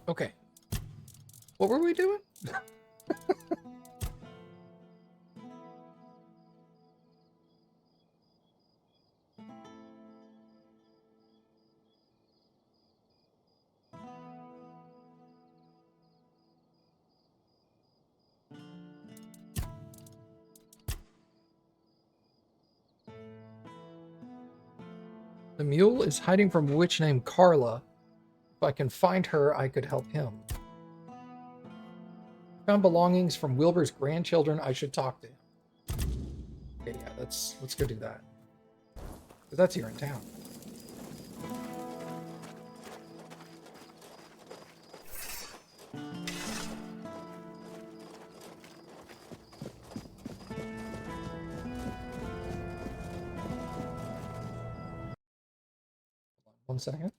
Okay. What were we doing? The mule is hiding from a witch named Carla. If I can find her, I could help him. Found belongings from Wilbur's grandchildren. I should talk to him. Okay, yeah, let's go do that. Because that's here in town. One second.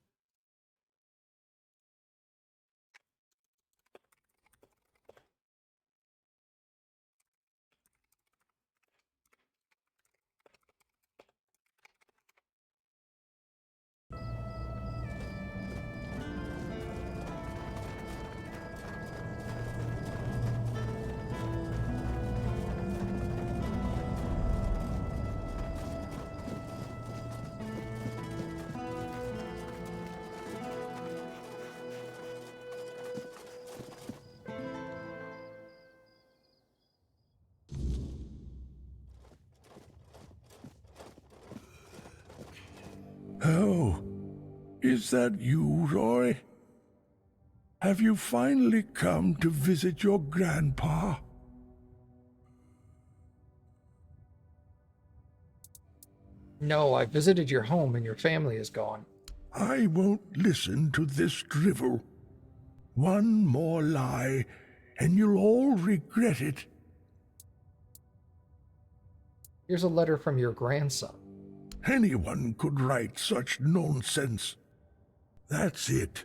Oh, is that you, Roy? Have you finally come to visit your grandpa? No, I visited your home and your family is gone. I won't listen to this drivel. One more lie, and you'll all regret it. Here's a letter from your grandson. Anyone could write such nonsense. That's it.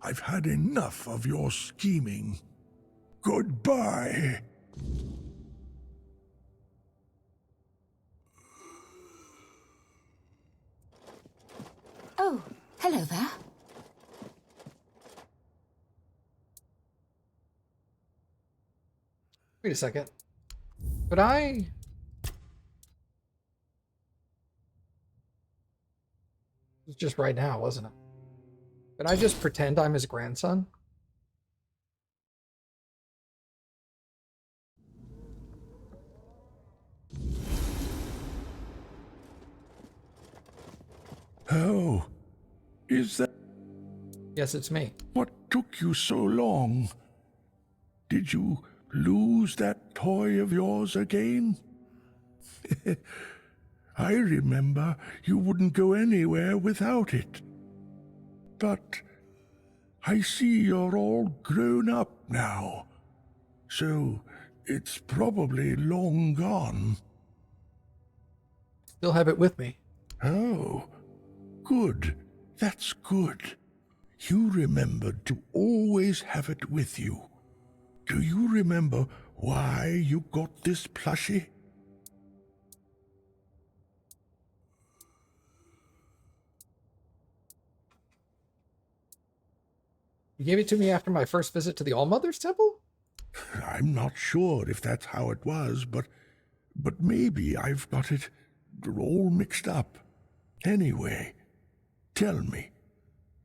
I've had enough of your scheming. Goodbye. Oh, hello there. Wait a second. But it was just right now, wasn't it? But I just pretend I'm his grandson? Oh, is that Yes, it's me. what took you so long? Did you lose that toy of yours again? I remember you wouldn't go anywhere without it. But I see you're all grown up now, so it's probably long gone. Still have it with me. Oh, good. That's good. You remembered to always have it with you. Do you remember why you got this plushie? You gave it to me after my first visit to the All-Mother's Temple? I'm not sure if that's how it was, but maybe I've got it all mixed up. Anyway, tell me,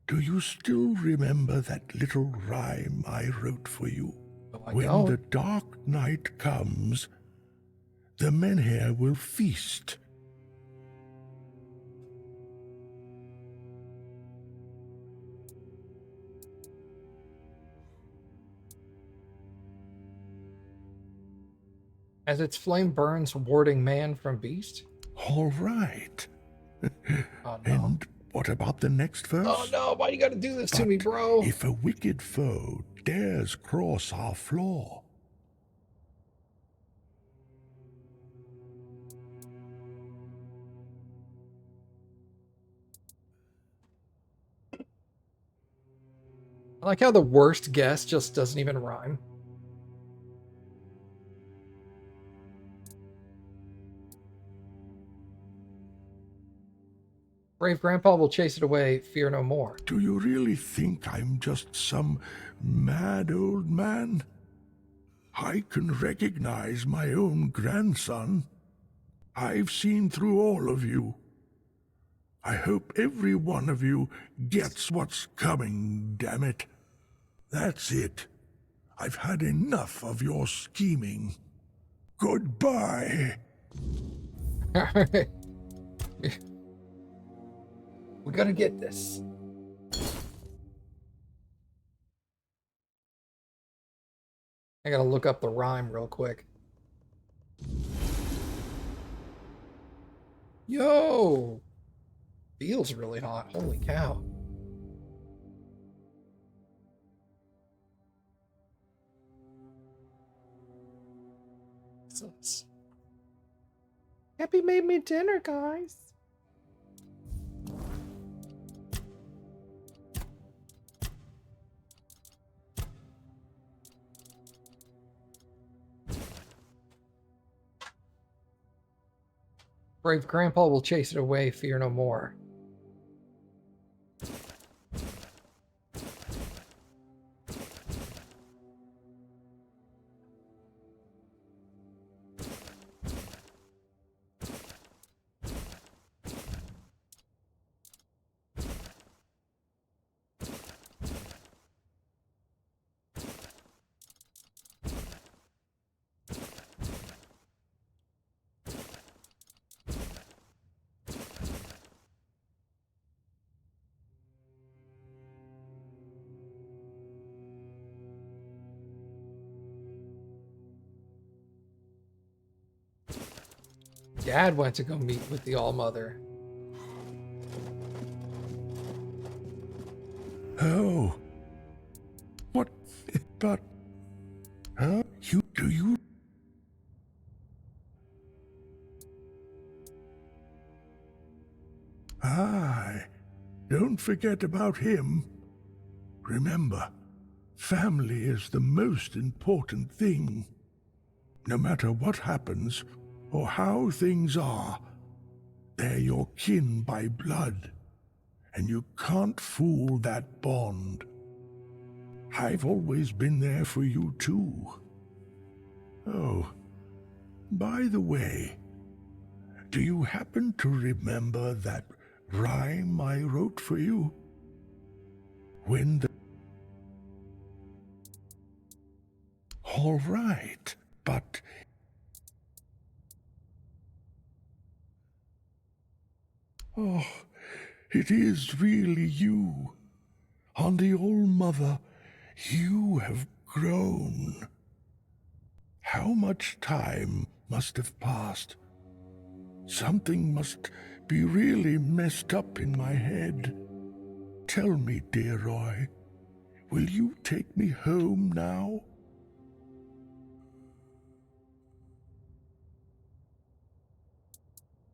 do you still remember that little rhyme I wrote for you? Oh, I When don't. the dark night comes, the menhir will feast. As its flame burns, warding man from beast? All right. Oh, no. And what about the next verse? Oh, no. Why you gotta do this to me, But bro? if a wicked foe dares cross our floor, I like how the worst guess just doesn't even rhyme. Brave Grandpa will chase it away, fear no more. Do you really think I'm just some mad old man? I can recognize my own grandson. I've seen through all of you. I hope every one of you gets what's coming, damn it. That's it. I've had enough of your scheming. Goodbye. Alright. We're gonna get this. I gotta look up the rhyme real quick. Yo! Feels really hot. Holy cow. Happy made me dinner, guys. Brave Grandpa will chase it away, fear no more. Dad went to go meet with the All-Mother. Oh. What? But... Huh? Do you... Aye. Don't forget about him. Remember, family is the most important thing. No matter what happens, or how things are, they're your kin by blood, and you can't fool that bond. I've always been there for you too. Oh, by the way, do you happen to remember that rhyme I wrote for you? When the... All right, but... Oh, it is really you. On the All-Mother, you have grown. How much time must have passed? Something must be really messed up in my head. Tell me, dear Roy, will you take me home now?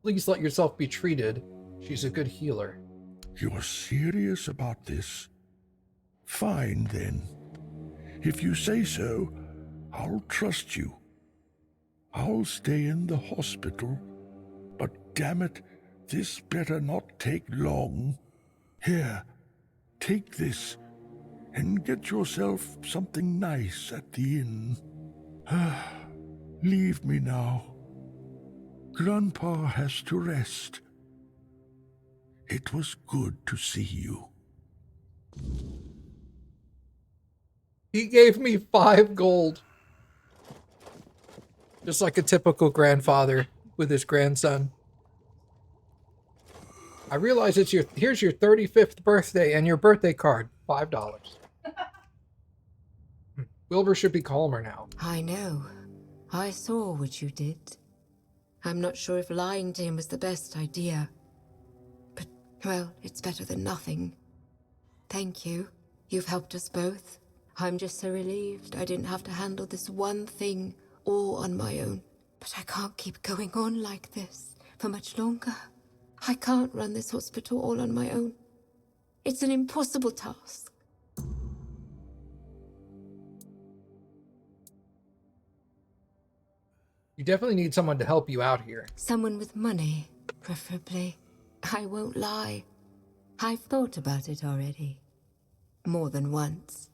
Please let yourself be treated. She's a good healer. You're serious about this? Fine, then. If you say so, I'll trust you. I'll stay in the hospital, but damn it, this better not take long. Here, take this, and get yourself something nice at the inn. Leave me now. Grandpa has to rest. It was good to see you. He gave me 5 gold. Just like a typical grandfather with his grandson. I realize here's your 35th birthday and your birthday card. $5. Wilbur should be calmer now. I know. I saw what you did. I'm not sure if lying to him was the best idea. But, well, it's better than nothing. Thank you. You've helped us both. I'm just so relieved I didn't have to handle this one thing all on my own. But I can't keep going on like this for much longer. I can't run this hospital all on my own. It's an impossible task. You definitely need someone to help you out here. Someone with money, preferably. I won't lie. I've thought about it already. More than once.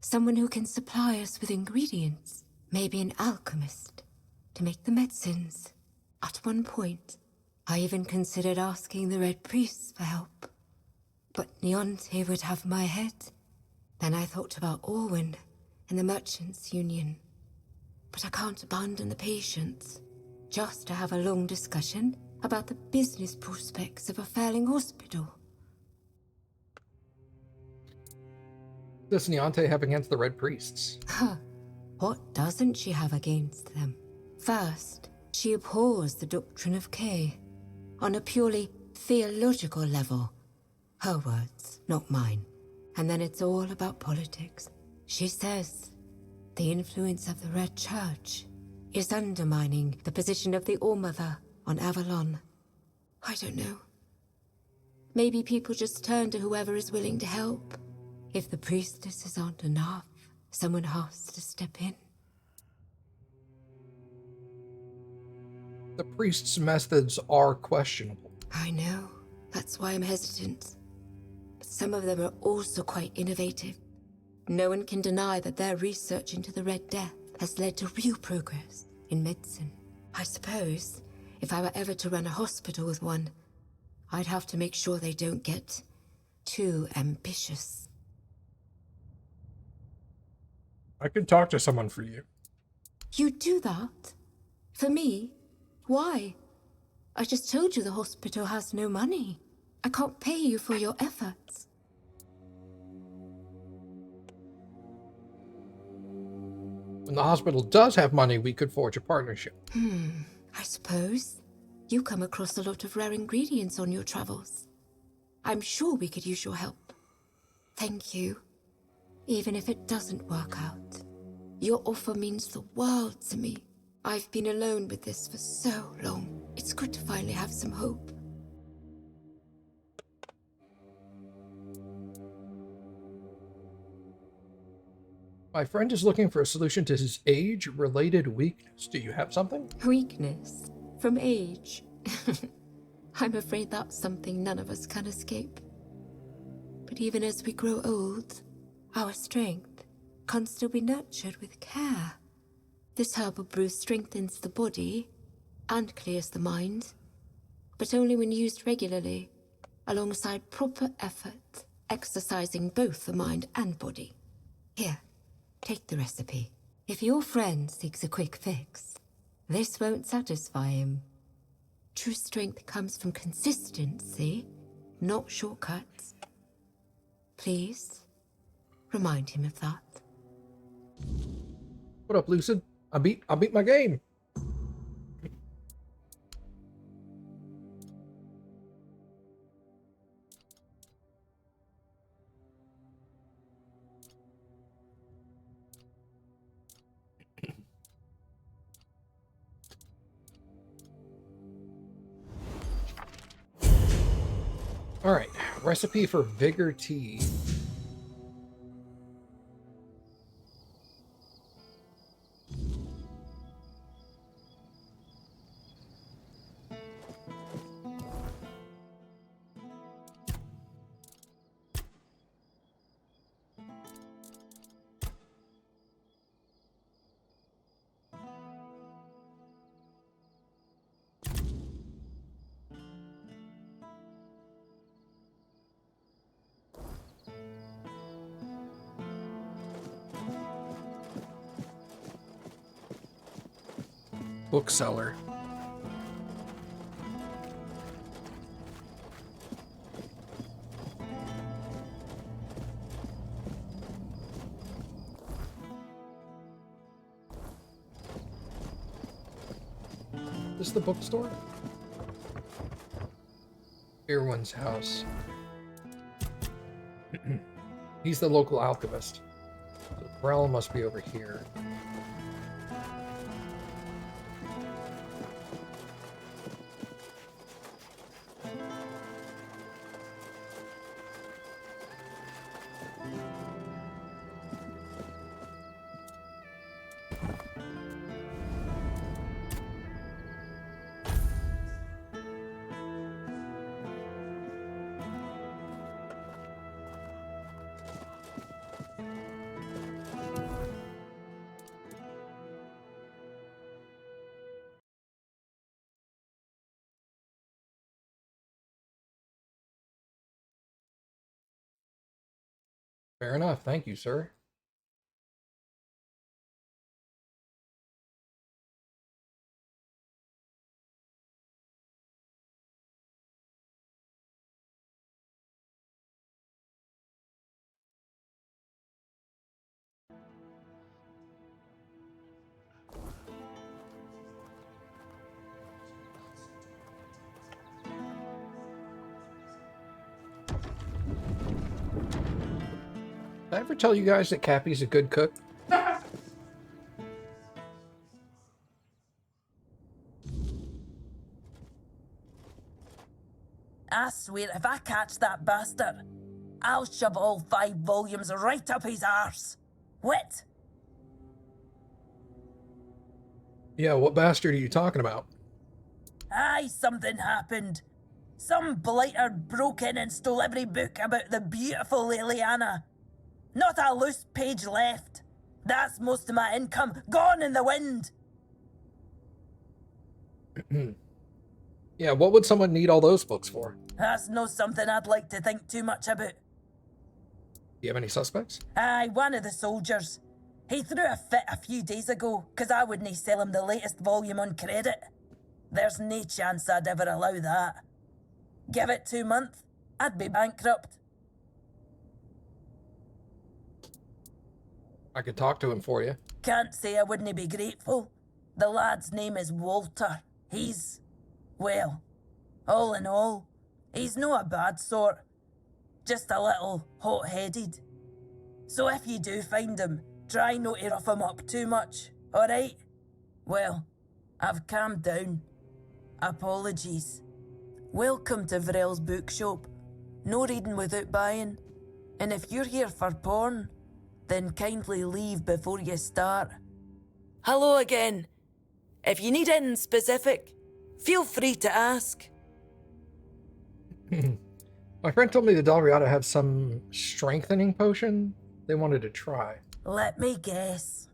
Someone who can supply us with ingredients. Maybe an alchemist. To make the medicines. At one point, I even considered asking the Red Priests for help. But Neonte would have my head. Then I thought about Orwin and the Merchants' Union. But I can't abandon the patients. Just to have a long discussion about the business prospects of a failing hospital. Does Neonte have against the Red Priests? Huh. What doesn't she have against them? First, she abhors the doctrine of K. On a purely theological level. Her words, not mine. And then it's all about politics. She says the influence of the Red Church is undermining the position of the All-Mother on Avalon. I don't know. Maybe people just turn to whoever is willing to help. If the priestesses aren't enough, someone has to step in. The priest's methods are questionable. I know. That's why I'm hesitant. But some of them are also quite innovative. No one can deny that their research into the Red Death has led to real progress in medicine. I suppose, if I were ever to run a hospital with one, I'd have to make sure they don't get too ambitious. I could talk to someone for you. You'd do that? For me? Why? I just told you the hospital has no money. I can't pay you for your efforts. When the hospital does have money, we could forge a partnership. I suppose. You come across a lot of rare ingredients on your travels. I'm sure we could use your help. Thank you. Even if it doesn't work out. Your offer means the world to me. I've been alone with this for so long. It's good to finally have some hope. My friend is looking for a solution to his age-related weakness. Do you have something? Weakness? From age? I'm afraid that's something none of us can escape. But even as we grow old, our strength can still be nurtured with care. This herbal brew strengthens the body and clears the mind, but only when used regularly, alongside proper effort, exercising both the mind and body. Here, take the recipe. If your friend seeks a quick fix, this won't satisfy him. True strength comes from consistency, not shortcuts. Please, remind him of that. What up, Lucid? I beat my game. All right, recipe for Vigor Tea. Bookseller. This is the bookstore? Irwin's house. He's the local alchemist. So Grell must be over here. Fair enough. Thank you, sir. Did I ever tell you guys that Cappy's a good cook? I swear, if I catch that bastard, I'll shove all 5 volumes right up his arse. What? Yeah, what bastard are you talking about? Aye, something happened. Some blighter broke in and stole every book about the beautiful Liliana. Not a loose page left. That's most of my income gone in the wind. Yeah, what would someone need all those books for? That's no something I'd like to think too much about. Do you have any suspects? Aye, one of the soldiers. He threw a fit a few days ago, 'cause I wouldn't sell him the latest volume on credit. There's no chance I'd ever allow that. Give it 2 months, I'd be bankrupt. I could talk to him for you. Can't say I wouldn't be grateful. The lad's name is Walter. He's, well, all in all, he's no a bad sort. Just a little hot-headed. So if you do find him, try not to rough him up too much, alright? Well, I've calmed down. Apologies. Welcome to Vrel's bookshop. No reading without buying. And if you're here for porn, then kindly leave before you start. Hello again. If you need anything specific, feel free to ask. My friend told me the Dalriata have some strengthening potion they wanted to try. Let me guess.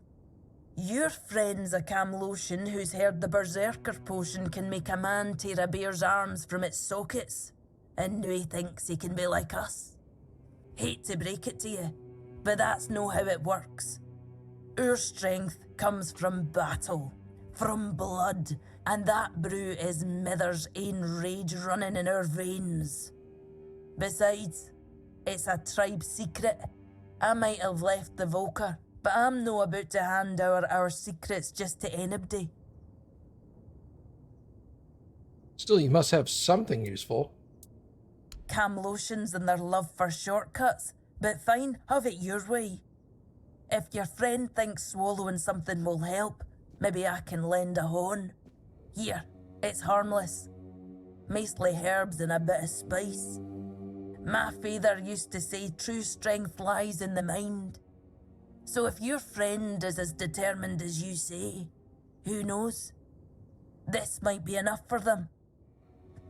Your friend's a Camlotion who's heard the Berserker potion can make a man tear a bear's arms from its sockets, and now he thinks he can be like us. Hate to break it to you, but that's no how it works. Our strength comes from battle, from blood, and that brew is Mither's ain rage running in our veins. Besides, it's a tribe secret. I might have left the Volker, but I'm no about to hand our secrets just to anybody. Still, you must have something useful. Camlotions and their love for shortcuts, but fine, have it your way. If your friend thinks swallowing something will help, maybe I can lend a horn. Here, it's harmless. Mostly herbs and a bit of spice. My father used to say true strength lies in the mind. So if your friend is as determined as you say, who knows? This might be enough for them.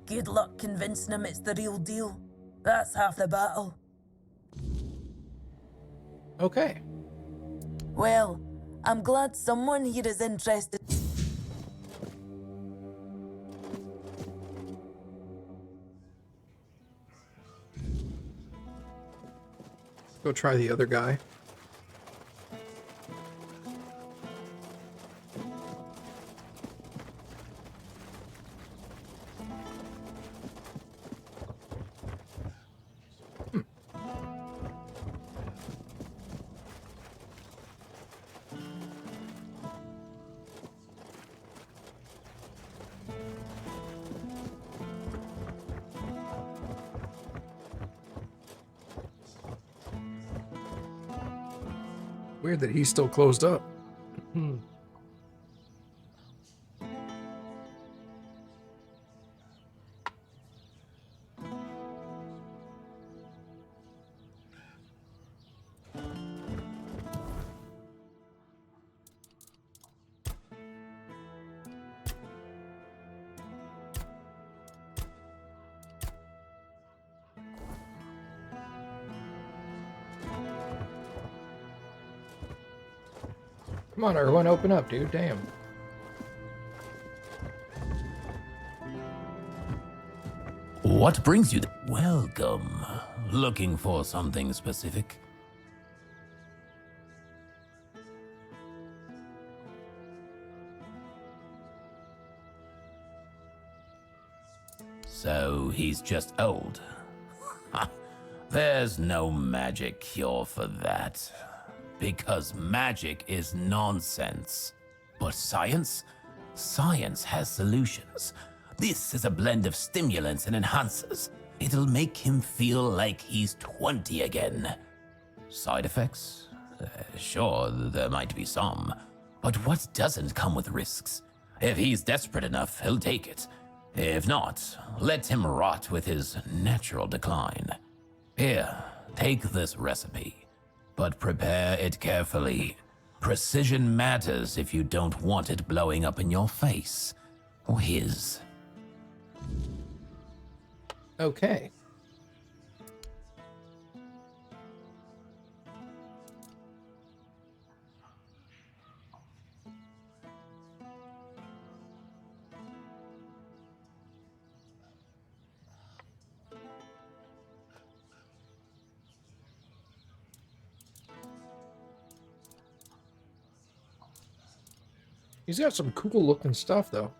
Good luck convincing them it's the real deal. That's half the battle. Okay. Well, I'm glad someone here is interested. Go try the other guy. Weird that he's still closed up. Come on, everyone, open up, dude. Damn. What brings you? Welcome. Looking for something specific? he's just old. Ha! There's no magic cure for that. Because magic is nonsense. But science? Science has solutions. This is a blend of stimulants and enhancers. It'll make him feel like he's 20 again. Side effects? Sure, there might be some. But what doesn't come with risks? If he's desperate enough, he'll take it. If not, let him rot with his natural decline. Here, take this recipe. But prepare it carefully. Precision matters if you don't want it blowing up in your face. Or his. Okay. He's got some cool looking stuff though.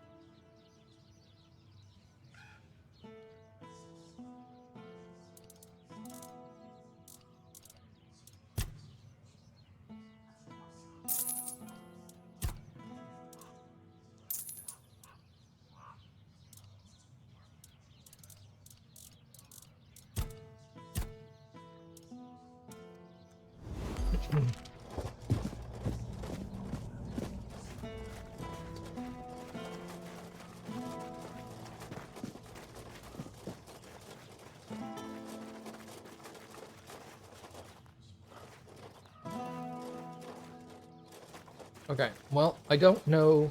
Okay, well, I don't know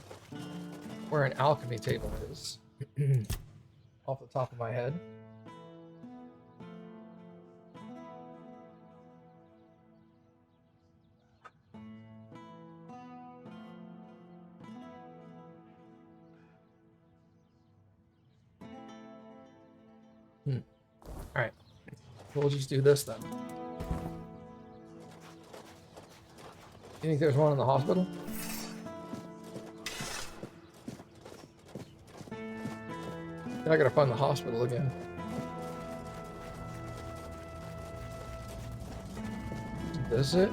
where an alchemy table is off the top of my head. All right, we'll just do this then. You think there's one in the hospital? I gotta find the hospital again. Is this it?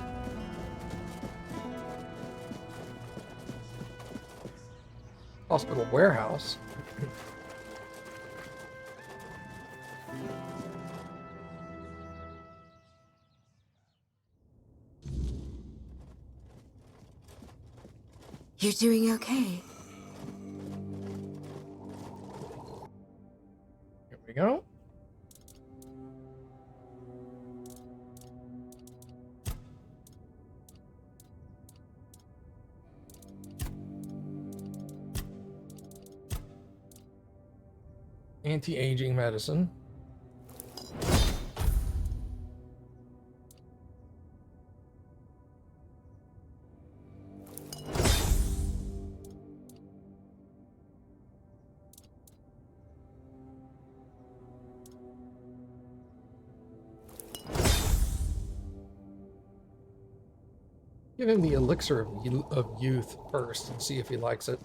Hospital warehouse. You doing okay? Here we go. Anti-aging medicine. Give him the elixir of youth first and see if he likes it.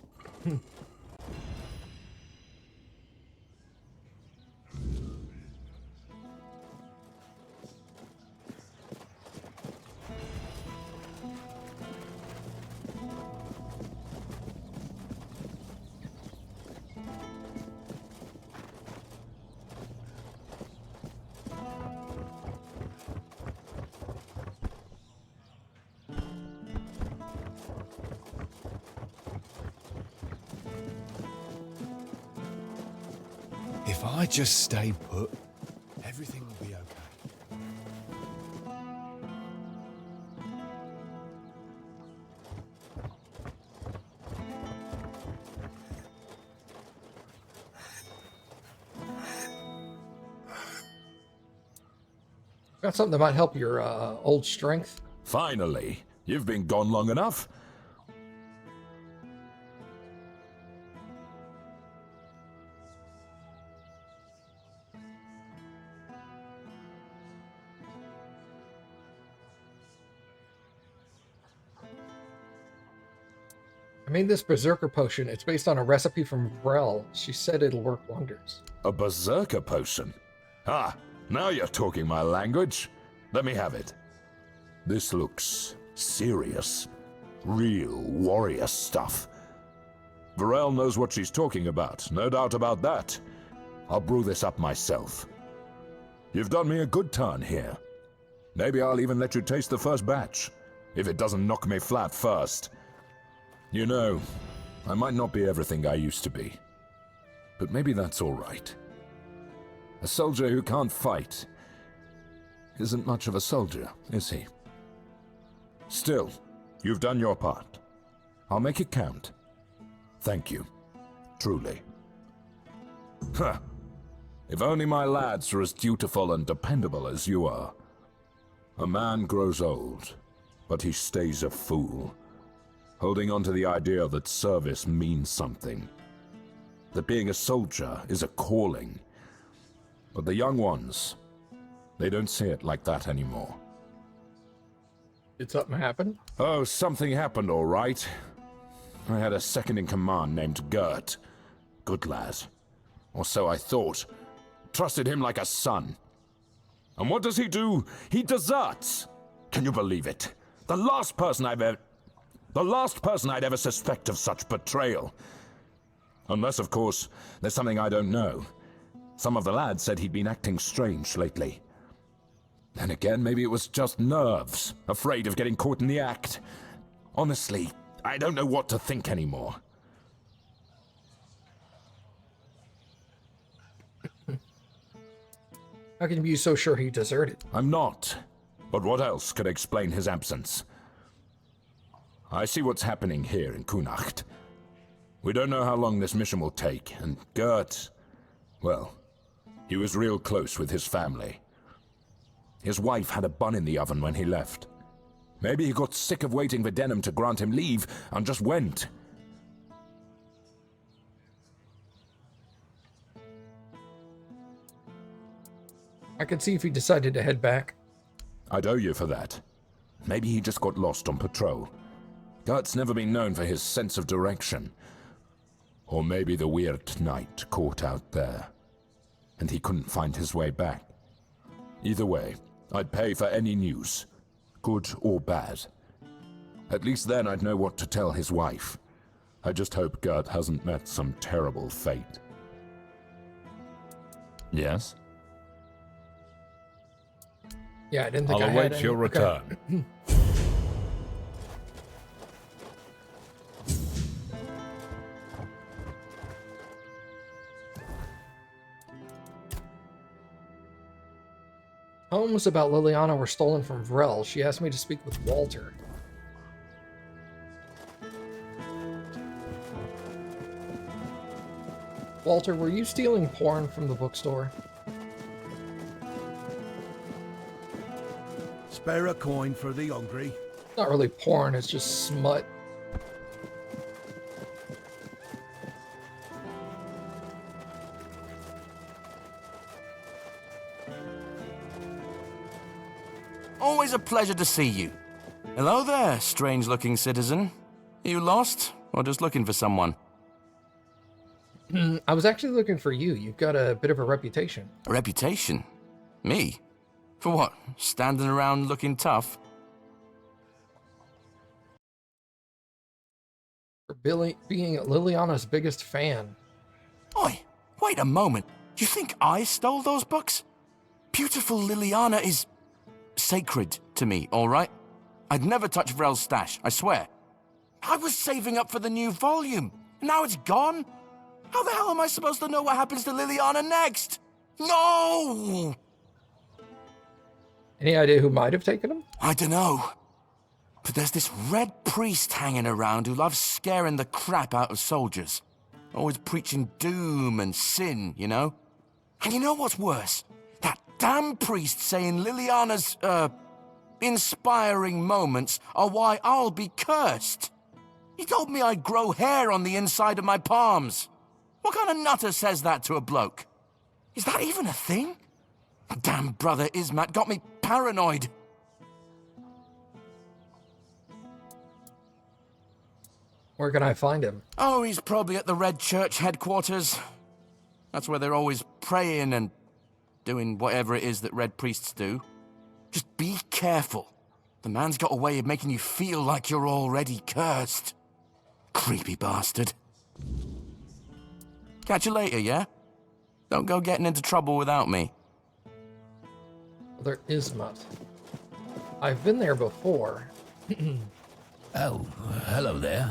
If I just stay put, everything will be okay. Got something that might help your old strength. Finally, you've been gone long enough. I made this berserker potion. It's based on a recipe from Vrel. She said it'll work wonders. A berserker potion? Ah, now you're talking my language. Let me have it. This looks serious. Real warrior stuff. Varel knows what she's talking about, no doubt about that. I'll brew this up myself. You've done me a good turn here. Maybe I'll even let you taste the first batch, if it doesn't knock me flat first. You know, I might not be everything I used to be, but maybe that's all right. A soldier who can't fight isn't much of a soldier, is he? Still, you've done your part. I'll make it count. Thank you. Truly. Huh. If only my lads are as dutiful and dependable as you are. A man grows old, but he stays a fool, holding on to the idea that service means something. That being a soldier is a calling. But the young ones, they don't see it like that anymore. Did something happen? Oh, something happened, all right. I had a second-in-command named Gert. Good lad. Or so I thought. Trusted him like a son. And what does he do? He deserts! Can you believe it? The last person I'd ever suspect of such betrayal. Unless, of course, there's something I don't know. Some of the lads said he'd been acting strange lately. Then again, maybe it was just nerves, afraid of getting caught in the act. Honestly, I don't know what to think anymore. How can you be so sure he deserted? I'm not. But what else could explain his absence? I see what's happening here in Kunacht. We don't know how long this mission will take, and Gert, well, he was real close with his family. His wife had a bun in the oven when he left. Maybe he got sick of waiting for Denham to grant him leave and just went. I could see if he decided to head back. I'd owe you for that. Maybe he just got lost on patrol. Gert's never been known for his sense of direction. Or maybe the weird night caught out there, and he couldn't find his way back. Either way, I'd pay for any news, good or bad. At least then I'd know what to tell his wife. I just hope Gert hasn't met some terrible fate. Yes? Yeah, I didn't think I'll I had await any. your Okay. return. Poems about Liliana were stolen from Vrel. She asked me to speak with Walter. Walter, were you stealing porn from the bookstore? Spare a coin for the hungry. Not really porn, it's just smut. Always a pleasure to see you. Hello there, strange-looking citizen. You lost, or just looking for someone? I was actually looking for you. You've got a bit of a reputation. A reputation? Me? For what? Standing around looking tough? For being Liliana's biggest fan. Oi, wait a moment. You think I stole those books? Beautiful Liliana is sacred to me, all right? I'd never touch Vrel's stash, I swear. I was saving up for the new volume. Now it's gone? How the hell am I supposed to know what happens to Liliana next? No! Any idea who might have taken him? I dunno. But there's this red priest hanging around who loves scaring the crap out of soldiers. Always preaching doom and sin, you know? And you know what's worse? That damn priest saying Liliana's, inspiring moments are why I'll be cursed. He told me I'd grow hair on the inside of my palms. What kind of nutter says that to a bloke? Is that even a thing? Damn brother Ismat got me paranoid. Where can I find him? Oh, he's probably at the Red Church headquarters. That's where they're always praying and doing whatever it is that Red Priests do. Just be careful. The man's got a way of making you feel like you're already cursed. Creepy bastard. Catch you later, yeah? Don't go getting into trouble without me. Well, there is Mutt. I've been there before. Oh, hello there.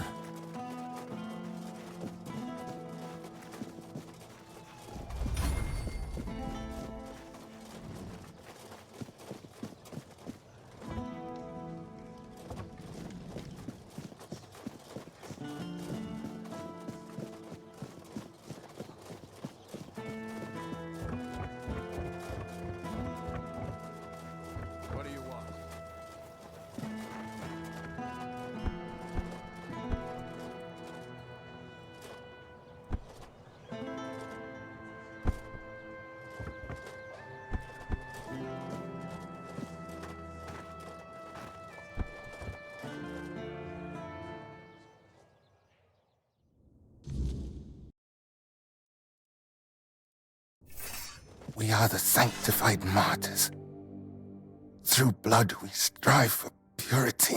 What do you want? We are the sanctified martyrs. Through blood we strive for purity.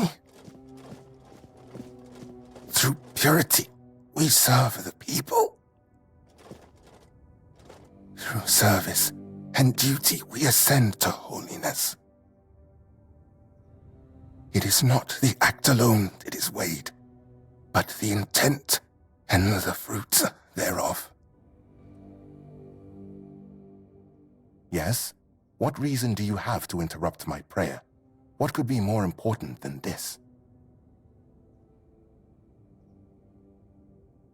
Through purity we serve the people. Through service and duty we ascend to holiness. It is not the act alone that is weighed, but the intent and the fruits thereof. Yes? What reason do you have to interrupt my prayer? What could be more important than this?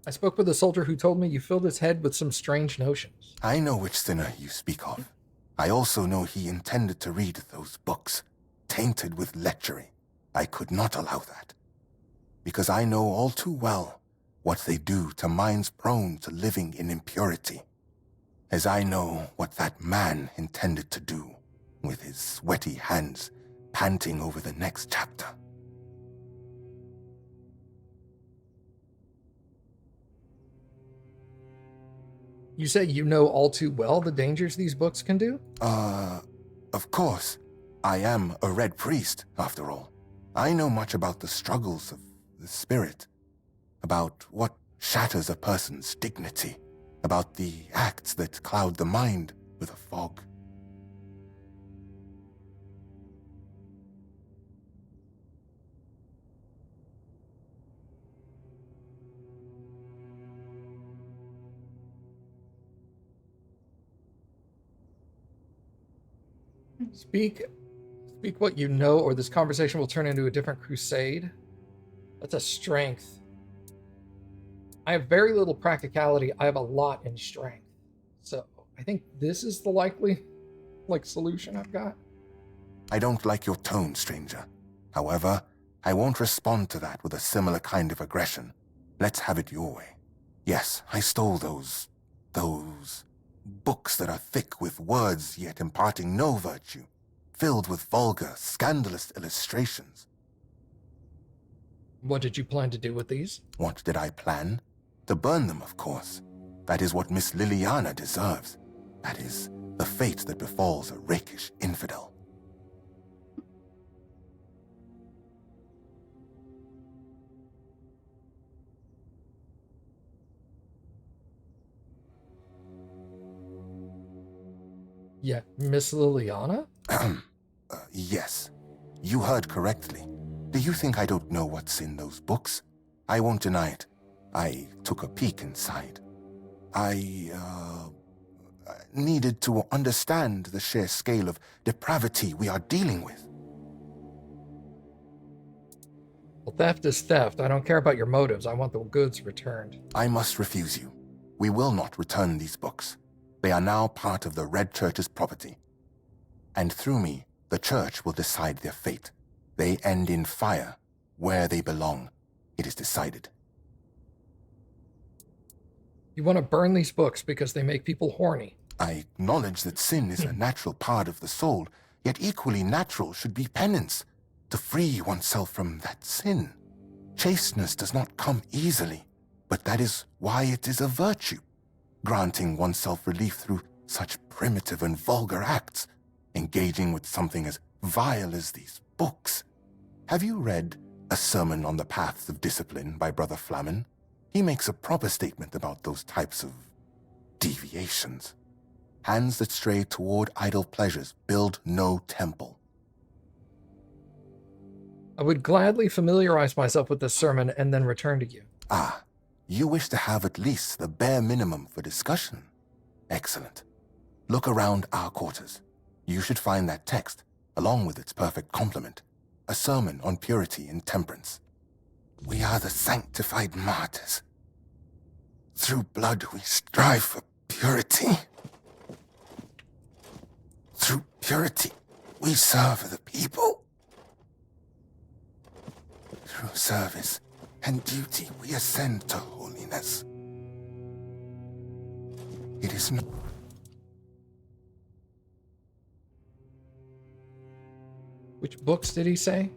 I spoke with a soldier who told me you filled his head with some strange notions. I know which sinner you speak of. I also know he intended to read those books, tainted with lechery. I could not allow that, because I know all too well what they do to minds prone to living in impurity, as I know what that man intended to do with his sweaty hands panting over the next chapter. You say you know all too well the dangers these books can do? Of course. I am a Red Priest, after all. I know much about the struggles of the spirit, about what shatters a person's dignity, about the acts that cloud the mind with a fog. Speak what you know, or this conversation will turn into a different crusade. That's a strength. I have very little practicality. I have a lot in strength. So I think this is the likely, solution I've got. I don't like your tone, stranger. However, I won't respond to that with a similar kind of aggression. Let's have it your way. Yes, I stole those books that are thick with words yet imparting no virtue, filled with vulgar, scandalous illustrations. What did you plan to do with these? What did I plan? To burn them, of course. That is what Miss Liliana deserves. That is the fate that befalls a rakish infidel. Yeah, Miss Liliana? Yes. You heard correctly. Do you think I don't know what's in those books? I won't deny it. I took a peek inside. I needed to understand the sheer scale of depravity we are dealing with. Well, theft is theft. I don't care about your motives. I want the goods returned. I must refuse you. We will not return these books. They are now part of the Red Church's property. And through me, the Church will decide their fate. They end in fire, where they belong. It is decided. You want to burn these books because they make people horny. I acknowledge that sin is a natural part of the soul, yet equally natural should be penance, to free oneself from that sin. Chasteness does not come easily, but that is why it is a virtue, granting oneself relief through such primitive and vulgar acts, engaging with something as vile as these books. Have you read A Sermon on the Paths of Discipline by Brother Flamen? He makes a proper statement about those types of deviations. Hands that stray toward idle pleasures build no temple. I would gladly familiarize myself with this sermon and then return to you. Ah, you wish to have at least the bare minimum for discussion. Excellent. Look around our quarters. You should find that text, along with its perfect complement, a sermon on purity and temperance. We are the sanctified martyrs. Through blood we strive for purity. Through purity we serve the people. Through service and duty we ascend to holiness. It is not... Which books did he say?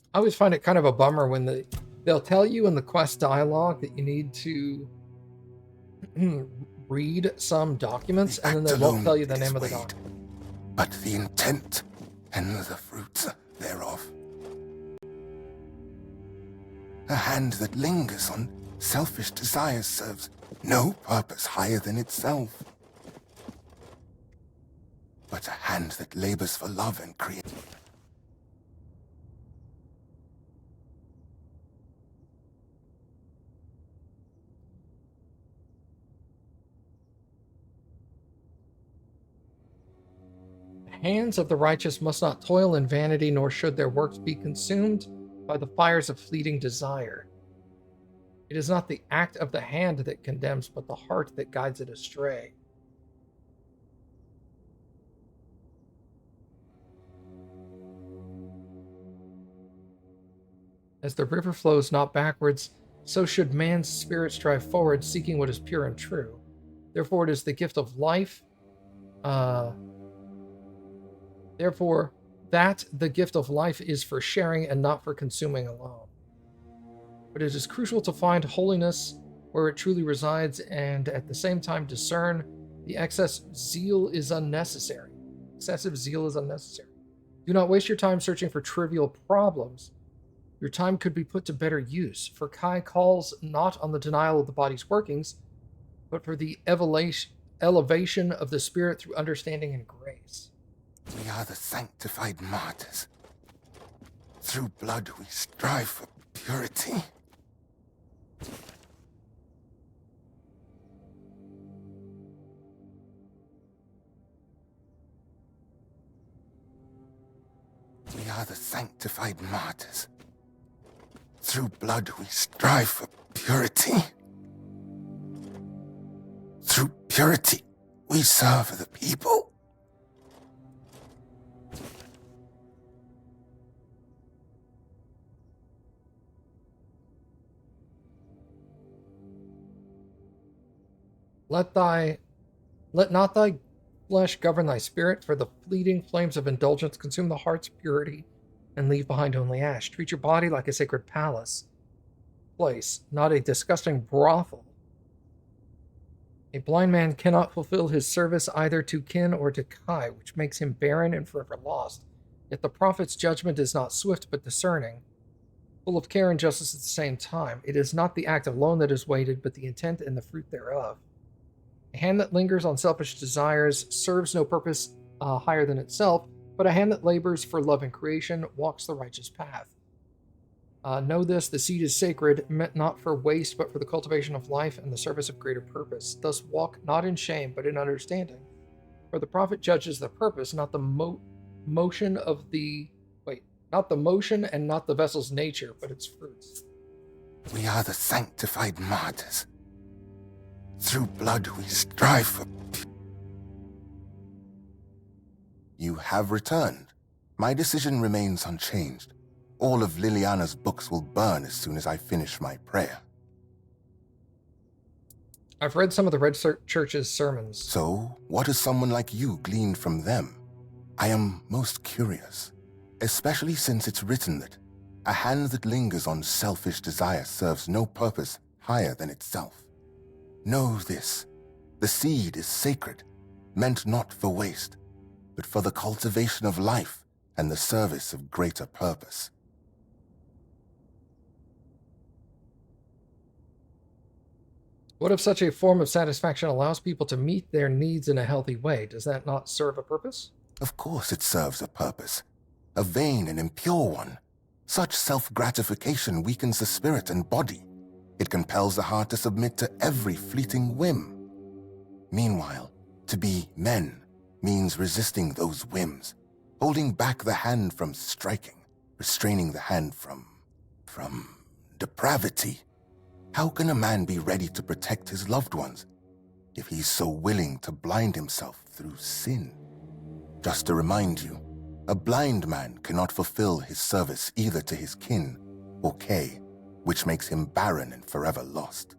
I always find it kind of a bummer when they'll tell you in the quest dialogue that you need to read some documents, and then they won't tell you the name of the document. But the intent and the fruits thereof. A hand that lingers on selfish desires serves no purpose higher than itself. But a hand that labors for love and creation. Hands of the righteous must not toil in vanity, nor should their works be consumed by the fires of fleeting desire. It is not the act of the hand that condemns, but the heart that guides it astray. As the river flows not backwards, so should man's spirit strive forward, seeking what is pure and true. Therefore, it is the gift of life. Therefore, that the gift of life is for sharing and not for consuming alone. But it is crucial to find holiness where it truly resides, and at the same time discern the excessive zeal is unnecessary. Excessive zeal is unnecessary. Do not waste your time searching for trivial problems. Your time could be put to better use, for Kai calls not on the denial of the body's workings, but for the elevation of the spirit through understanding and grace. We are the sanctified martyrs. Through blood we strive for purity. We are the sanctified martyrs. Through blood we strive for purity. Through purity we serve the people. Let not thy flesh govern thy spirit, for the fleeting flames of indulgence consume the heart's purity and leave behind only ash. Treat your body like a sacred place, not a disgusting brothel. A blind man cannot fulfill his service either to kin or to Kai, which makes him barren and forever lost. Yet the prophet's judgment is not swift but discerning, full of care and justice at the same time. It is not the act alone that is weighted, but the intent and the fruit thereof. A hand that lingers on selfish desires serves no purpose higher than itself, but a hand that labors for love and creation walks the righteous path. Know this, the seed is sacred, meant not for waste, but for the cultivation of life and the service of greater purpose. Thus walk not in shame, but in understanding. For the prophet judges the purpose, not the motion of the... Not the motion and not the vessel's nature, but its fruits. We are the sanctified martyrs. Through blood we strive for... You have returned. My decision remains unchanged. All of Liliana's books will burn as soon as I finish my prayer. I've read some of the Red Church's sermons. So, what has someone like you gleaned from them? I am most curious, especially since it's written that a hand that lingers on selfish desire serves no purpose higher than itself. Know this, the seed is sacred, meant not for waste, but for the cultivation of life and the service of greater purpose. What if such a form of satisfaction allows people to meet their needs in a healthy way? Does that not serve a purpose? Of course it serves a purpose, a vain and impure one. Such self-gratification weakens the spirit and body. It compels the heart to submit to every fleeting whim. Meanwhile, to be men means resisting those whims, holding back the hand from striking, restraining the hand from depravity. How can a man be ready to protect his loved ones if he's so willing to blind himself through sin? Just to remind you, a blind man cannot fulfill his service either to his kin or Kay, which makes him barren and forever lost.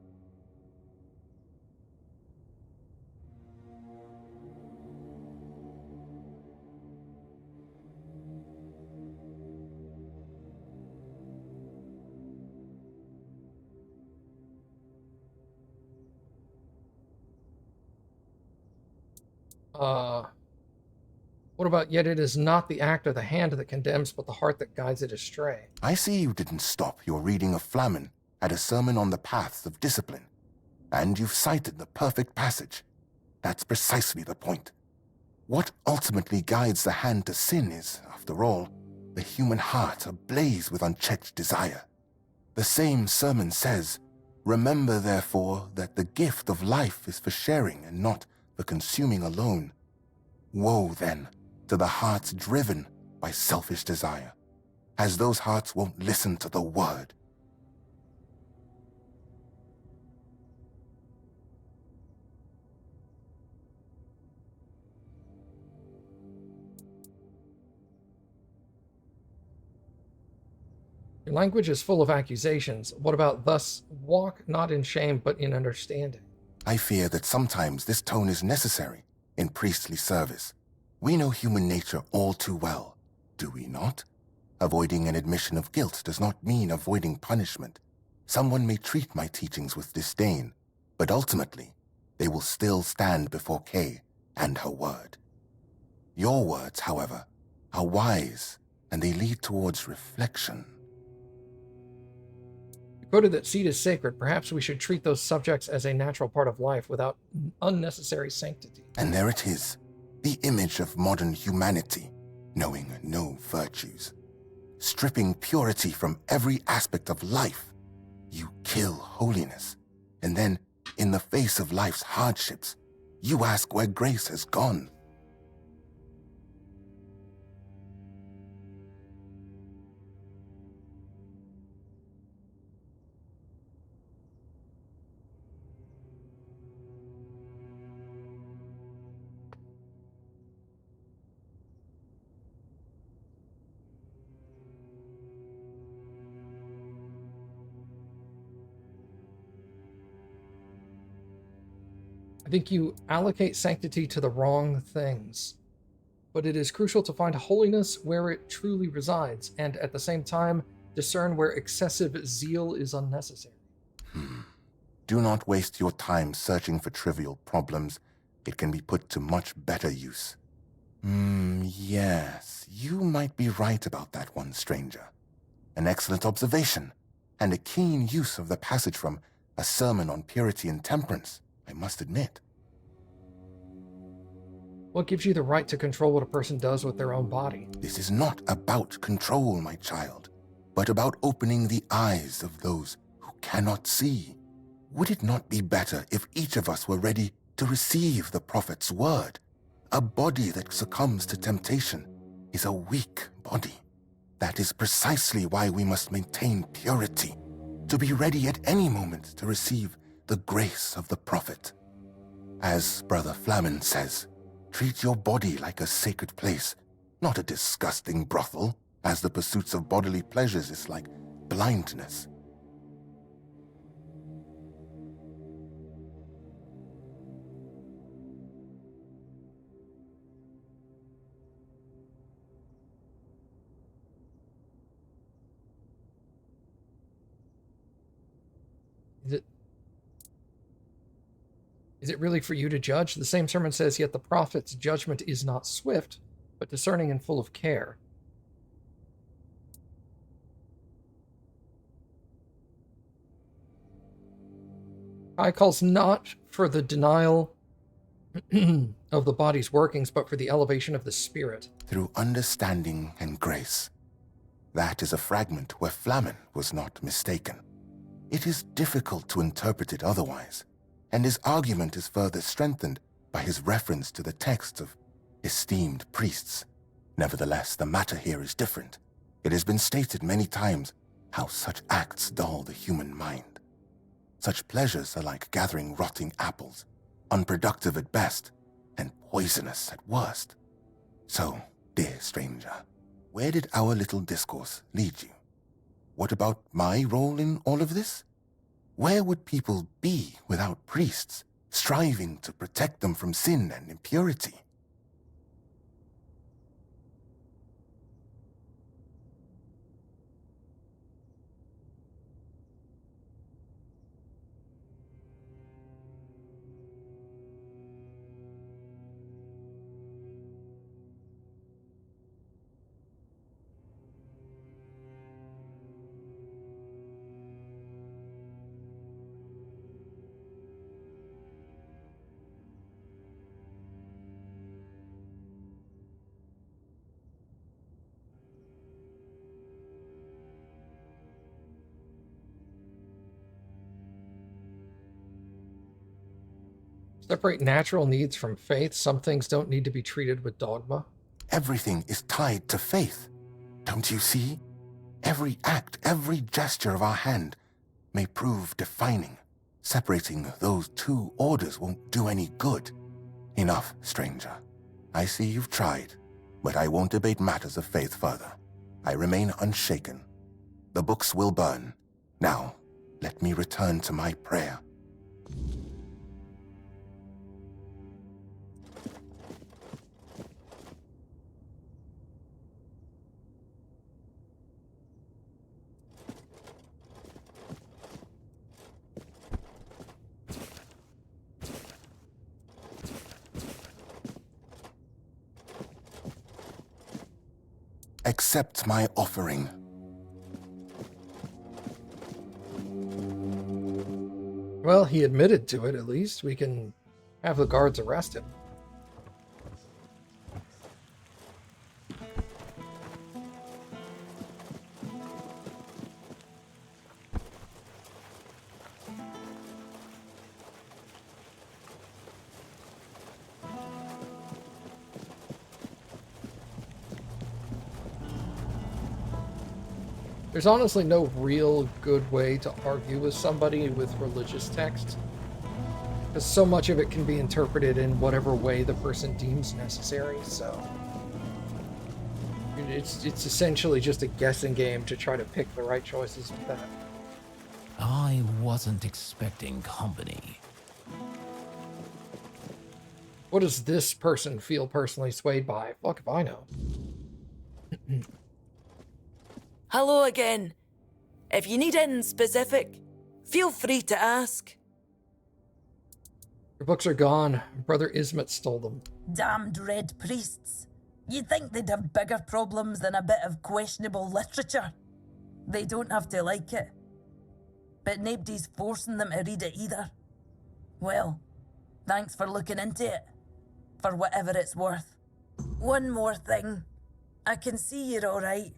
What about, yet it is not the act or the hand that condemns, but the heart that guides it astray? I see you didn't stop your reading of Flamen at a sermon on the paths of discipline, and you've cited the perfect passage. That's precisely the point. What ultimately guides the hand to sin is, after all, the human heart ablaze with unchecked desire. The same sermon says, "Remember, therefore, that the gift of life is for sharing and not for consuming alone." Woe, then, to the hearts driven by selfish desire, as those hearts won't listen to the word. Your language is full of accusations. What about, thus walk not in shame, but in understanding? I fear that sometimes this tone is necessary in priestly service. We know human nature all too well, do we not? Avoiding an admission of guilt does not mean avoiding punishment. Someone may treat my teachings with disdain, but ultimately, they will still stand before Kay and her word. Your words, however, are wise, and they lead towards reflection. You quoted that seed is sacred. Perhaps we should treat those subjects as a natural part of life without unnecessary sanctity. And there it is, the image of modern humanity, knowing no virtues. Stripping purity from every aspect of life, you kill holiness. And then, in the face of life's hardships, you ask where grace has gone. I think you allocate sanctity to the wrong things. But it is crucial to find holiness where it truly resides, and at the same time, discern where excessive zeal is unnecessary. Do not waste your time searching for trivial problems. It can be put to much better use. Yes, you might be right about that one, stranger. An excellent observation, and a keen use of the passage from A Sermon on Purity and Temperance, I must admit. What gives you the right to control what a person does with their own body? This is not about control, my child, but about opening the eyes of those who cannot see. Would it not be better if each of us were ready to receive the prophet's word? A body that succumbs to temptation is a weak body. That is precisely why we must maintain purity, to be ready at any moment to receive the grace of the prophet. As Brother Flamen says, treat your body like a sacred place, not a disgusting brothel, as the pursuits of bodily pleasures is like blindness. Is it really for you to judge? The same sermon says, yet the prophet's judgment is not swift, but discerning and full of care. I calls not for the denial of the body's workings, but for the elevation of the spirit. Through understanding and grace. That is a fragment where Flamen was not mistaken. It is difficult to interpret it otherwise, and his argument is further strengthened by his reference to the texts of esteemed priests. Nevertheless, the matter here is different. It has been stated many times how such acts dull the human mind. Such pleasures are like gathering rotting apples, unproductive at best, and poisonous at worst. So, dear stranger, where did our little discourse lead you? What about my role in all of this? Where would people be without priests, striving to protect them from sin and impurity? Separate natural needs from faith. Some things don't need to be treated with dogma. Everything is tied to faith. Don't you see? Every act, every gesture of our hand may prove defining. Separating those two orders won't do any good. Enough, stranger. I see you've tried, but I won't debate matters of faith further. I remain unshaken. The books will burn. Now, let me return to my prayer. Accept my offering. Well, he admitted to it, at least. We can have the guards arrest him. There's honestly no real good way to argue with somebody with religious text, because so much of it can be interpreted in whatever way the person deems necessary, so it's essentially just a guessing game to try to pick the right choices with that. I wasn't expecting company. What does this person feel personally swayed by? Fuck if I know. Hello again. If you need anything specific, feel free to ask. Your books are gone. Brother Ismet stole them. Damned red priests. You'd think they'd have bigger problems than a bit of questionable literature. They don't have to like it. But nobody's forcing them to read it either. Well, thanks for looking into it. For whatever it's worth. One more thing. I can see you're alright.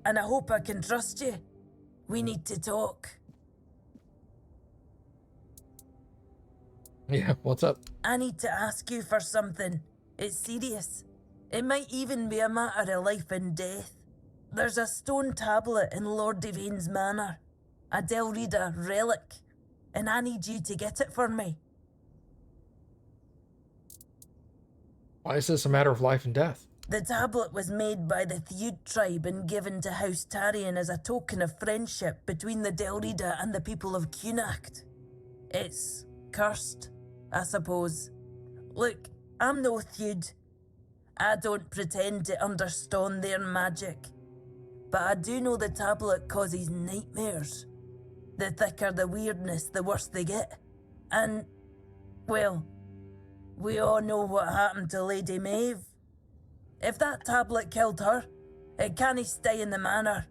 And I hope I can trust you. We need to talk. Yeah, what's up? I need to ask you for something. It's serious. It might even be a matter of life and death. there's a stone tablet in Lord Devane's manor, a Delrida relic, and I need you to get it for me. Why is this a matter of life and death? The tablet was made by the Theud tribe and given to House Tarion as a token of friendship between the Delrida and the people of Cunacht. It's cursed, I suppose. Look, I'm no Theud. I don't pretend to understand their magic. But I do know the tablet causes nightmares. The thicker the weirdness, the worse they get. And, well, we all know what happened to Lady Maeve. If that tablet killed her, it can't stay in the manor.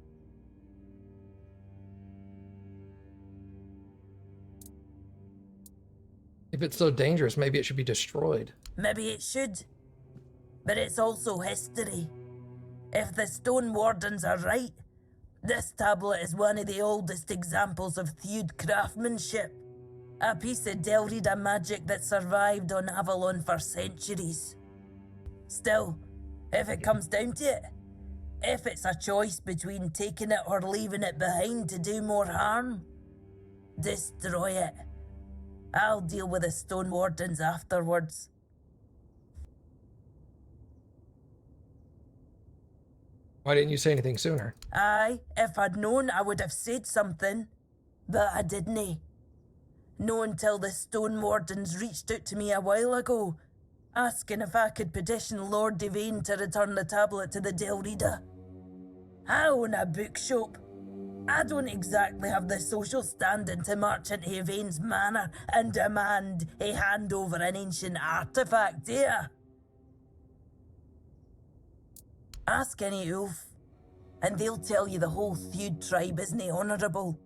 If it's so dangerous, maybe it should be destroyed. Maybe it should. But it's also history. If the Stone Wardens are right, this tablet is one of the oldest examples of Theud craftsmanship. A piece of Delrida magic that survived on Avalon for centuries. Still, if it comes down to it, if it's a choice between taking it or leaving it behind to do more harm, destroy it. I'll deal with the Stone Wardens afterwards. Why didn't you say anything sooner? Aye, if I'd known, I would have said something. But I didn't. No until the Stone Wardens reached out to me a while ago, asking if I could petition Lord Devane to return the tablet to the Delrida. I own a bookshop. I don't exactly have the social standing to march into Yvain's manor and demand he hand over an ancient artifact here. Ask any Ulf, and they'll tell you the whole Theud tribe isn't honourable,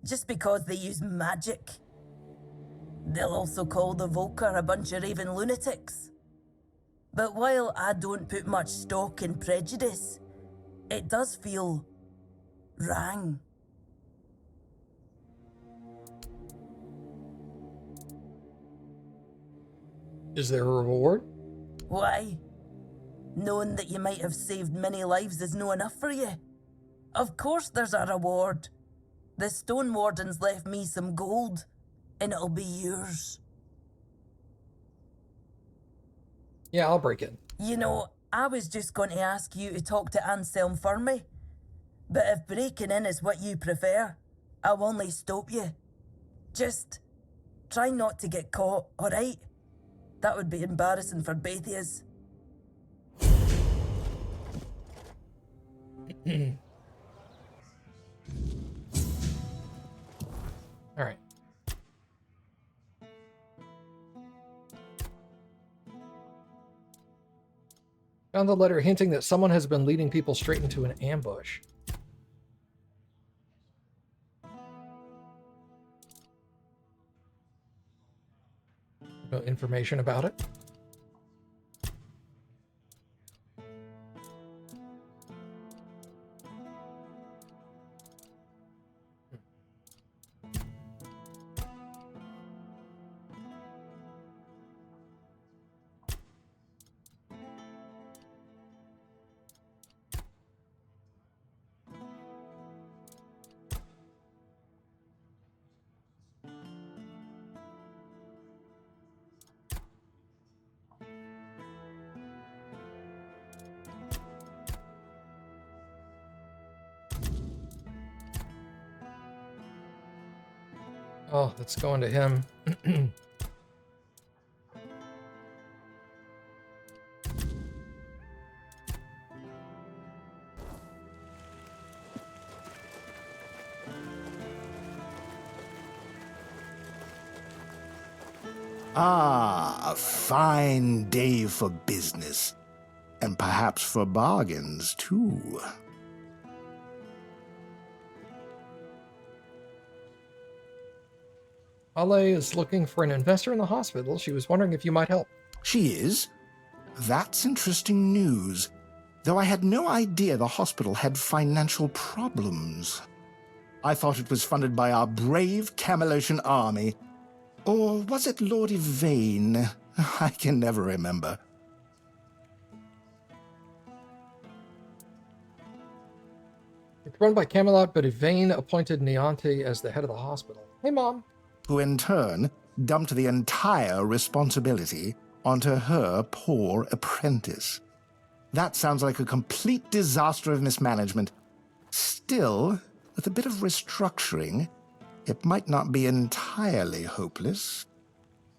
just because they use magic. They'll also call the Volker a bunch of raving lunatics. But while I don't put much stock in prejudice, it does feel wrong. Is there a reward? Why? Knowing that you might have saved many lives is no enough for you. Of course there's a reward. The Stone Wardens left me some gold, and it'll be yours. Yeah, I'll break in. You know, I was just going to ask you to talk to Anselm for me. But if breaking in is what you prefer, I'll only stop you. Just try not to get caught, alright? That would be embarrassing for both of us. All right. Found the letter hinting that someone has been leading people straight into an ambush. No information about it. Oh, that's going to him. Ah, a fine day for business. And perhaps for bargains, too. Ale is looking for an investor in the hospital. She was wondering if you might help. She is? That's interesting news. Though I had no idea the hospital had financial problems. I thought it was funded by our brave Camelosian army. Or was it Lord Yvain? I can never remember. It's run by Camelot, but Yvain appointed Nianti as the head of the hospital. Hey, Mom. Who in turn dumped the entire responsibility onto her poor apprentice. That sounds like a complete disaster of mismanagement. Still, with a bit of restructuring, it might not be entirely hopeless.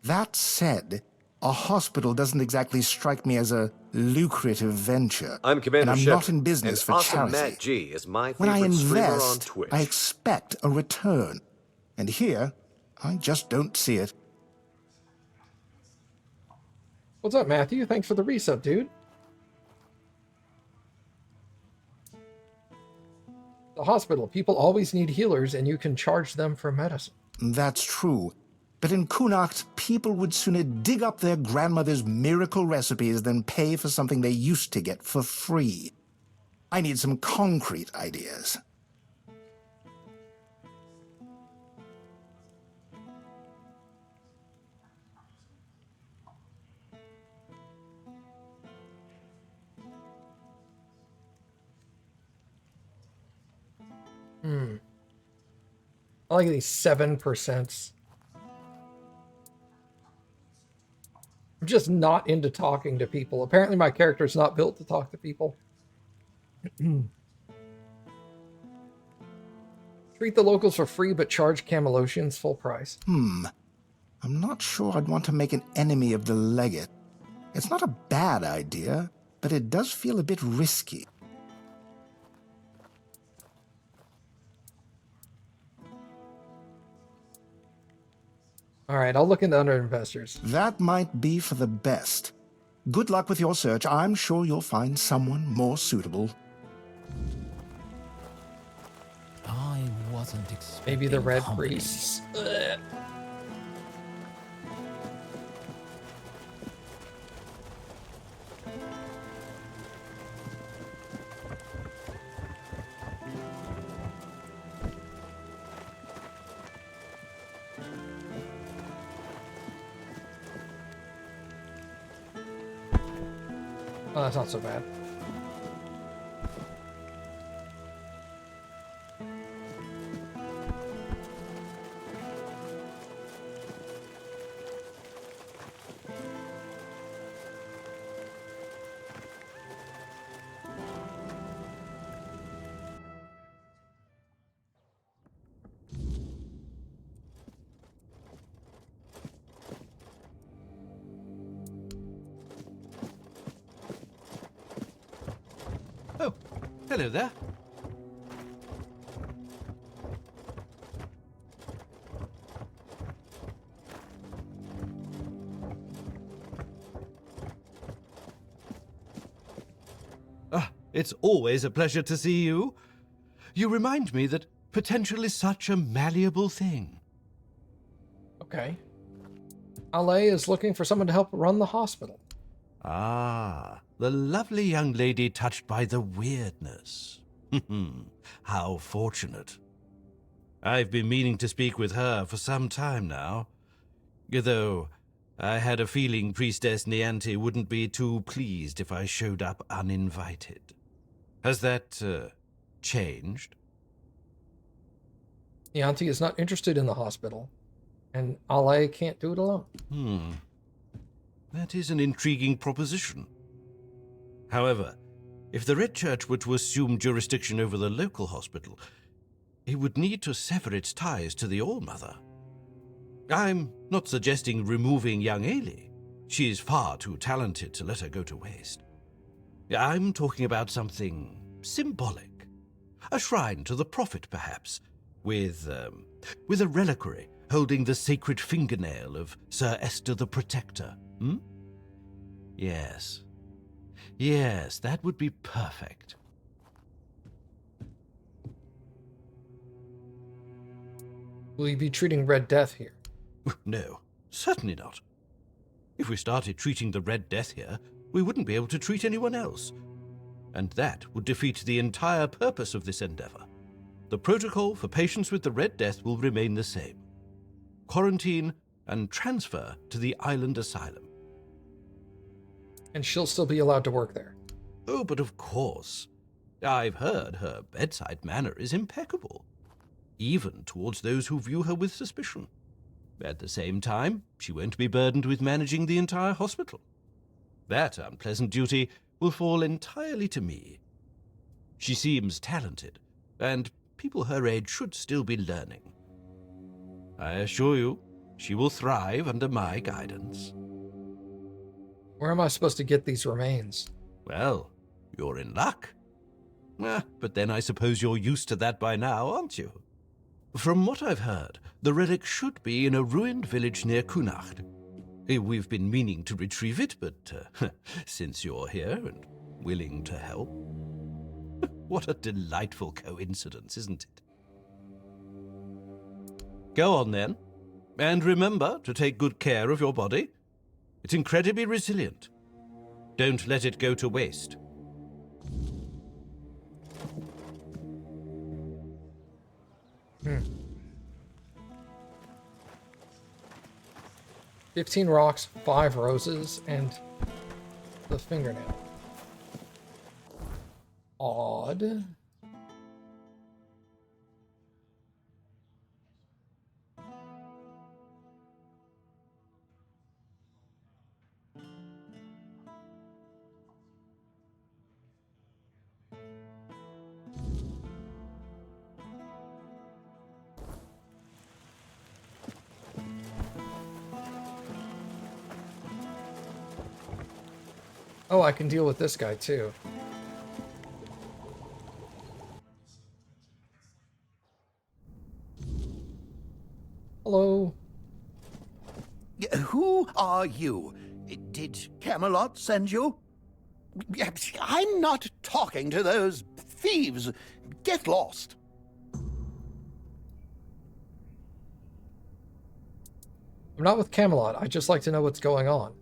That said, a hospital doesn't exactly strike me as a lucrative venture. I'm Commander and I'm Shepard, not in business for charity. AwesomeMattG is my When I favorite streamer on invest, Twitch. I expect a return. And here, I just don't see it. What's up, Matthew? Thanks for the resub, dude. The hospital. People always need healers, and you can charge them for medicine. That's true. But in Kunacht, people would sooner dig up their grandmother's miracle recipes than pay for something they used to get for free. I need some concrete ideas. I like these 7%. I'm just not into talking to people. Apparently my character is not built to talk to people. Treat the locals for free, but charge Camelosians full price. I'm not sure I'd want to make an enemy of the legate. It's not a bad idea, but it does feel a bit risky. All right, I'll look into other investors. That might be for the best. Good luck with your search. I'm sure you'll find someone more suitable. I wasn't expecting Maybe the red compliments. priests. Ugh. Oh, that's not so bad. Oh, hello there. It's always a pleasure to see you. You remind me that potential is such a malleable thing. Okay. Ale is looking for someone to help run the hospital. Ah, the lovely young lady touched by the weirdness. How fortunate. I've been meaning to speak with her for some time now. Though I had a feeling Priestess Nianti wouldn't be too pleased if I showed up uninvited. Has that, changed? Nianti is not interested in the hospital, and Ale can't do it alone. That is an intriguing proposition. However, if the Red Church were to assume jurisdiction over the local hospital, it would need to sever its ties to the All-Mother. I'm not suggesting removing young Ailey. She is far too talented to let her go to waste. I'm talking about something symbolic. A shrine to the Prophet, perhaps, with a reliquary holding the sacred fingernail of Sir Esther the Protector. Yes. Yes, that would be perfect. Will you be treating Red Death here? No, certainly not. If we started treating the Red Death here, we wouldn't be able to treat anyone else. And that would defeat the entire purpose of this endeavor. The protocol for patients with the Red Death will remain the same. Quarantine and transfer to the island asylum. And she'll still be allowed to work there. Oh, but of course. I've heard her bedside manner is impeccable, even towards those who view her with suspicion. At the same time, she won't be burdened with managing the entire hospital. That unpleasant duty will fall entirely to me. She seems talented, and people her age should still be learning. I assure you, she will thrive under my guidance. Where am I supposed to get these remains? Well, you're in luck. But then I suppose you're used to that by now, aren't you? From what I've heard, the relic should be in a ruined village near Kunacht. We've been meaning to retrieve it, but since you're here and willing to help... What a delightful coincidence, isn't it? Go on, then. And remember to take good care of your body. It's incredibly resilient. Don't let it go to waste. Hmm. 15 rocks, 5 roses, and the fingernail. Odd. Oh, I can deal with this guy too. Hello. Who are you? Did Camelot send you? I'm not talking to those thieves. Get lost. I'm not with Camelot. I just like to know what's going on.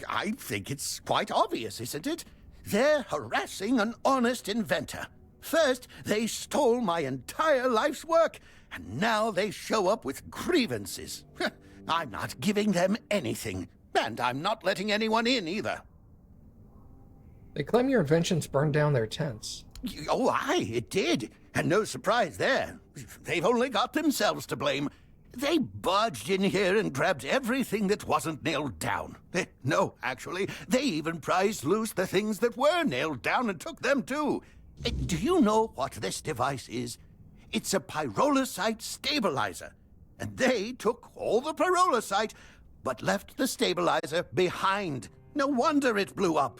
I think it's quite obvious, isn't it? They're harassing an honest inventor. First, they stole my entire life's work, and now they show up with grievances. I'm not giving them anything, and I'm not letting anyone in either. They claim your inventions burned down their tents. Oh, aye, it did. And no surprise there. They've only got themselves to blame. They barged in here and grabbed everything that wasn't nailed down. No, actually, they even prized loose the things that were nailed down and took them too. Do you know what this device is? It's a pyrolusite stabilizer. And they took all the pyrolusite, but left the stabilizer behind. No wonder it blew up.